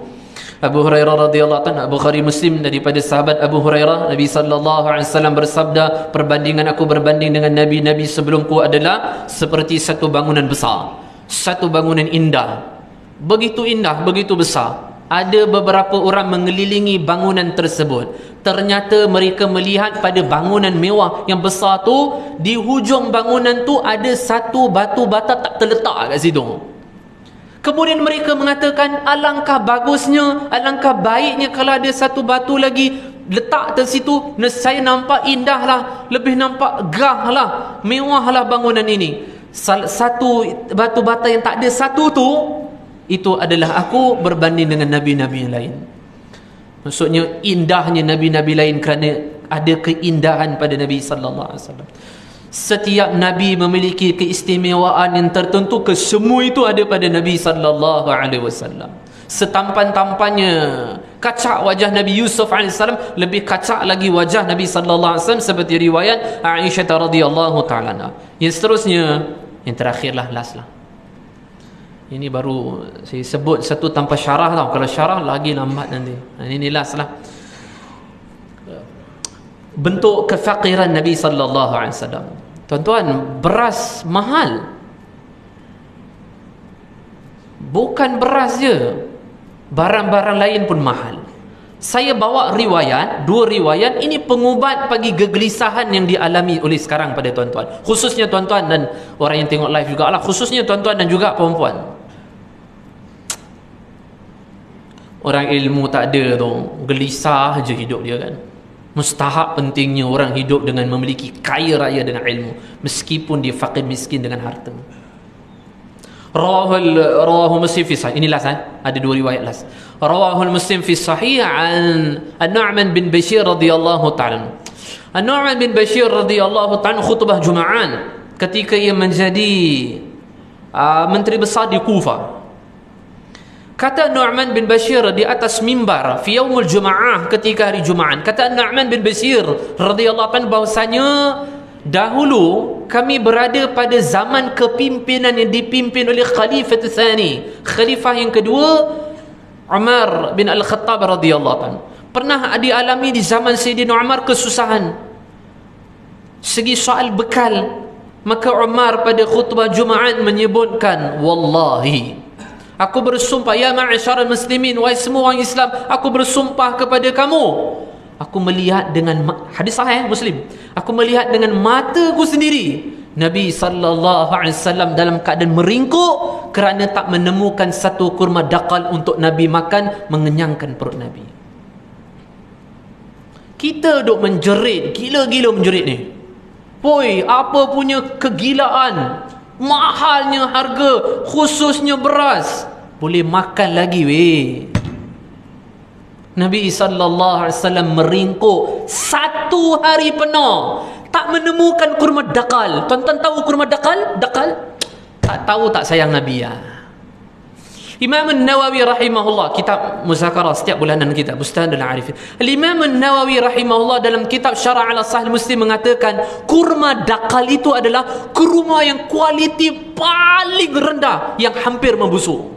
S3: Abu Hurairah radhiyallahu ta'ala, Bukhari Muslim daripada sahabat Abu Hurairah, Nabi sallallahu alaihi wasallam bersabda, perbandingan aku berbanding dengan nabi-nabi sebelumku adalah seperti satu bangunan besar, satu bangunan indah, begitu indah, begitu besar. Ada beberapa orang mengelilingi bangunan tersebut. Ternyata mereka melihat pada bangunan mewah yang besar tu, di hujung bangunan tu ada satu batu bata tak terletak kat situ. Kemudian mereka mengatakan, alangkah bagusnya, alangkah baiknya kalau ada satu batu lagi letak di situ. Saya nampak indah lah, lebih nampak gah lah, mewah lah bangunan ini. Satu batu bata yang tak ada satu tu, itu adalah aku berbanding dengan nabi-nabi yang lain. Maksudnya indahnya nabi-nabi lain kerana ada keindahan pada Nabi sallallahu alaihi wasallam. Setiap nabi memiliki keistimewaan yang tertentu, kesemua itu ada pada Nabi sallallahu alaihi wasallam. Setampan-tampannya kacak wajah Nabi Yusuf alaihissalam, lebih kacak lagi wajah Nabi sallallahu alaihi wasallam seperti riwayat Aisyah radhiyallahu taala. Yang seterusnya, yang terakhirlah, last lah. Ini baru saya sebut satu tanpa syarah tau. Kalau syarah lagi lambat nanti. Ini last lah. Bentuk kefakiran Nabi sallallahu alaihi wasallam. Tuan-tuan, beras mahal. Bukan beras je, barang-barang lain pun mahal. Saya bawa riwayat, 2 riwayat. Ini pengubat bagi kegelisahan yang dialami oleh sekarang pada tuan-tuan, khususnya tuan-tuan dan orang yang tengok live juga lah, khususnya tuan-tuan dan juga perempuan. Orang ilmu tak ada tu, gelisah je hidup dia kan. Mustahak pentingnya orang hidup dengan memiliki kaya raya dengan ilmu, meskipun dia fakir miskin dengan harta. Rawahu Muslim fi sahih. Ini last ada 2 riwayat last. Rawahu Muslim fi sahih an An-Nu'man bin Bashir radhiyallahu ta'ala. An-Nu'man bin Bashir radhiyallahu ta'ala khutbah Jum'an ketika ia menjadi menteri besar di Kufah. Kata Nu'man bin Bashir di atas mimbar fi yaumul Jum'ah, ketika hari Jum'ah, kata Nu'man bin Bashir radhiyallahu anhu bahwasanya dahulu kami berada pada zaman kepimpinan yang dipimpin oleh Khalifah Tsani, khalifah yang kedua, Umar bin Al-Khattab radhiyallahu anhu. Pernah dialami di zaman Sayyidina Umar kesusahan segi soal bekal, maka Umar pada khutbah Jumaat menyebutkan, wallahi, aku bersumpah, ya ma'asyiral muslimin, wahai semua orang Islam, aku bersumpah kepada kamu, aku melihat dengan hadis sahih Muslim, aku melihat dengan mataku sendiri Nabi sallallahu alaihi wasallam dalam keadaan meringkuk kerana tak menemukan satu kurma daqal untuk Nabi makan mengenyangkan perut Nabi. Kita duk menjerit, gila-gila menjerit ni. Poi, apa punya kegilaan, mahalnya harga, khususnya beras. Boleh makan lagi weh. Nabi sallallahu alaihi wasallam meringkuk 1 hari penuh, tak menemukan kurma daqal. Tuan-tuan tahu kurma daqal? Daqal? Tak tahu tak sayang Nabi ya. Imam Nawawi rahimahullah, kitab muzakarah setiap bulanan kita, Bustanul Arifin. Imam Nawawi rahimahullah dalam kitab Syarah ala Sahih Muslim mengatakan kurma dakal itu adalah kurma yang kualiti paling rendah, yang hampir membusuk.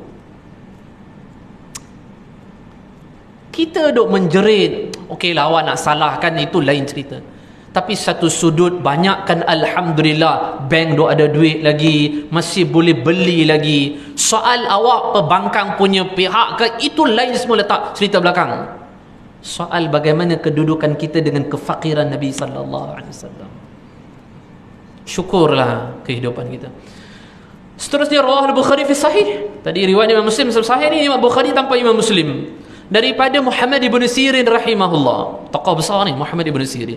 S3: Kita duk menjerit, okey lah awak nak salahkan, itu lain cerita. Tapi satu sudut, banyakkan alhamdulillah bank duk ada duit lagi, masih boleh beli lagi. Soal awak pembangkang punya pihak ke, itu lain semua, letak cerita belakang. Soal bagaimana kedudukan kita dengan kefakiran Nabi sallallahu alaihi wasallam. Syukurlah kehidupan kita. Seterusnya rawah al-Bukhari fi sahih. Tadi riwayat Imam Muslim sahih, ni Imam Bukhari tanpa Imam Muslim. Daripada Muhammad ibn Sirin rahimahullah, tokoh besar ni Muhammad ibn Sirin.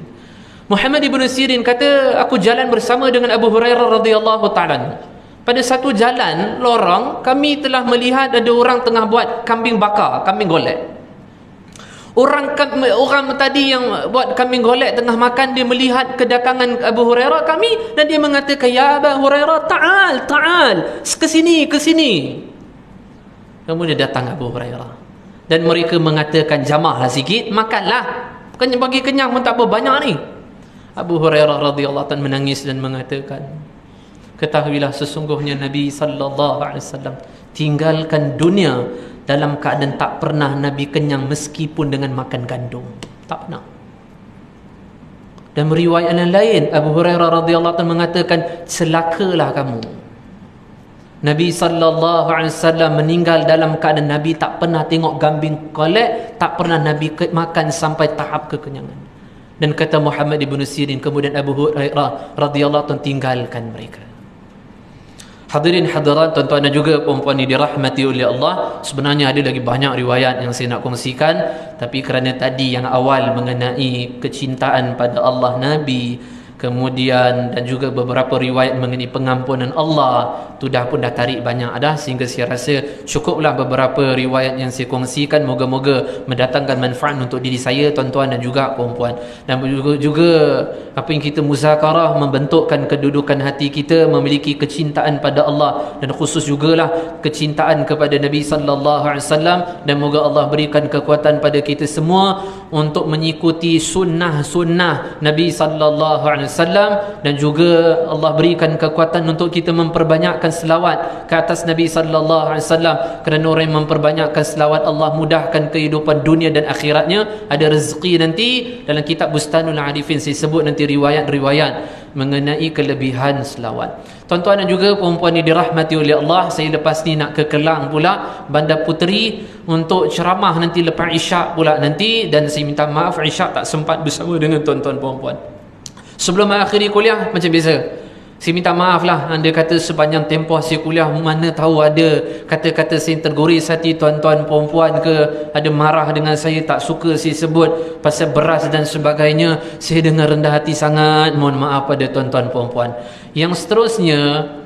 S3: Muhammad ibn Sirin kata, aku jalan bersama dengan Abu Hurairah radhiyallahu ta'ala. Pada satu jalan lorong, kami telah melihat ada orang tengah buat kambing bakar, kambing golek. Orang tadi yang buat kambing golek tengah makan, dia melihat kedatangan Abu Hurairah kami, dan dia mengatakan, ya Abu Hurairah, ta'al, ke sini. Kemudian datang Abu Hurairah, dan mereka mengatakan, jamahlah sikit, makanlah, bukan bagi kenyang pun tak apa banyak ni. Abu Hurairah radhiyallahu ta'ala menangis dan mengatakan, ketahuilah sesungguhnya Nabi sallallahu alaihi wasallam tinggalkan dunia dalam keadaan tak pernah Nabi kenyang meskipun dengan makan gandum. Tak pernah. Dan riwayat yang lain, Abu Hurairah radhiyallahu ta'ala mengatakan, celakalah kamu. Nabi sallallahu alaihi wasallam meninggal dalam keadaan Nabi tak pernah tengok kambing golek, tak pernah Nabi makan sampai tahap kekenyangan. Dan kata Muhammad ibn Sirin, kemudian Abu Hurairah radhiyallahu anhu tinggalkan mereka. Hadirin hadirat, tuan-tuan dan juga puan-puan yang dirahmati oleh Allah, sebenarnya ada lagi banyak riwayat yang saya nak kongsikan, tapi kerana tadi yang awal mengenai kecintaan pada Allah Nabi, kemudian dan juga beberapa riwayat mengenai pengampunan Allah, tu dah tarik banyak dah, sehingga saya rasa cukuplah beberapa riwayat yang saya kongsikan. Moga-moga mendatangkan manfaat untuk diri saya, tuan-tuan dan juga puan-puan, dan juga apa yang kita muzakarah membentukkan kedudukan hati kita, memiliki kecintaan pada Allah, dan khusus jugalah kecintaan kepada Nabi sallallahu alaihi wasallam. Dan moga Allah berikan kekuatan pada kita semua untuk mengikuti sunnah-sunnah Nabi sallallahu alaihi wasallam, dan juga Allah berikan kekuatan untuk kita memperbanyakkan selawat ke atas Nabi sallallahu alaihi wasallam, kerana orang yang memperbanyakkan selawat, Allah mudahkan kehidupan dunia dan akhiratnya. Ada rezeki nanti. Dalam kitab Bustanul Arifin saya sebut nanti riwayat-riwayat mengenai kelebihan selawat. Tuan-tuan dan juga puan-puan yang dirahmati oleh Allah, saya lepas ni nak ke Kelang pula, Bandar Puteri, untuk ceramah nanti lepas Isyak pula nanti. Dan saya minta maaf Isyak tak sempat bersama dengan tuan-tuan puan-puan. Sebelum mengakhiri kuliah, macam biasa, saya minta maaf lah. Anda kata sepanjang tempoh saya kuliah, mana tahu ada kata-kata saya tergores hati tuan-tuan perempuan ke, ada marah dengan saya, tak suka saya sebut pasal beras dan sebagainya. Saya dengar rendah hati sangat, mohon maaf pada tuan-tuan perempuan. Yang seterusnya,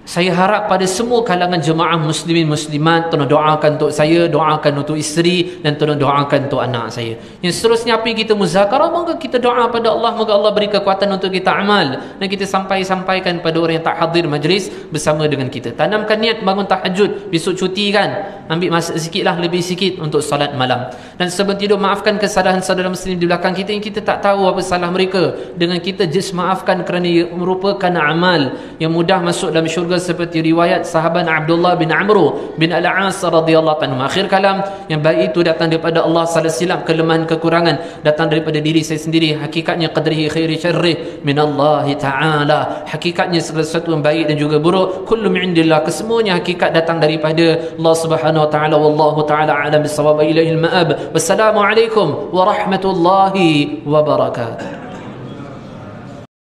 S3: saya harap pada semua kalangan jemaah muslimin muslimat, tolong doakan untuk saya, doakan untuk isteri, dan tolong doakan untuk anak saya. Yang seterusnya, apa yang kita muzakarah, moga kita doa pada Allah, moga Allah beri kekuatan untuk kita amal, dan kita sampaikan pada orang yang tak hadir majlis bersama dengan kita. Tanamkan niat bangun tahajud, besok cuti kan, ambil masa sikit lah, lebih sikit untuk salat malam. Dan sebelum tidur, maafkan kesalahan saudara muslim di belakang kita yang kita tak tahu apa salah mereka, dengan kita just maafkan, kerana ia merupakan amal yang mudah masuk dalam syurga, seperti riwayat sahabat Abdullah bin Amr bin Al-As radhiyallahu anhu. Akhir kalam, yang baik itu datang daripada Allah, salah silap, kelemahan, kekurangan datang daripada diri saya sendiri. Hakikatnya qadrihi khairi syarrih min Allah Ta'ala. Hakikatnya segala sesuatu yang baik dan juga buruk, kullu min indillah, kesemuanya hakikat datang daripada Allah Subhanahu wa taala. Wallahu taala a'lam bis-shawab. Ilaihil ma'ab. Wassalamu alaikum warahmatullahi wabarakatuh.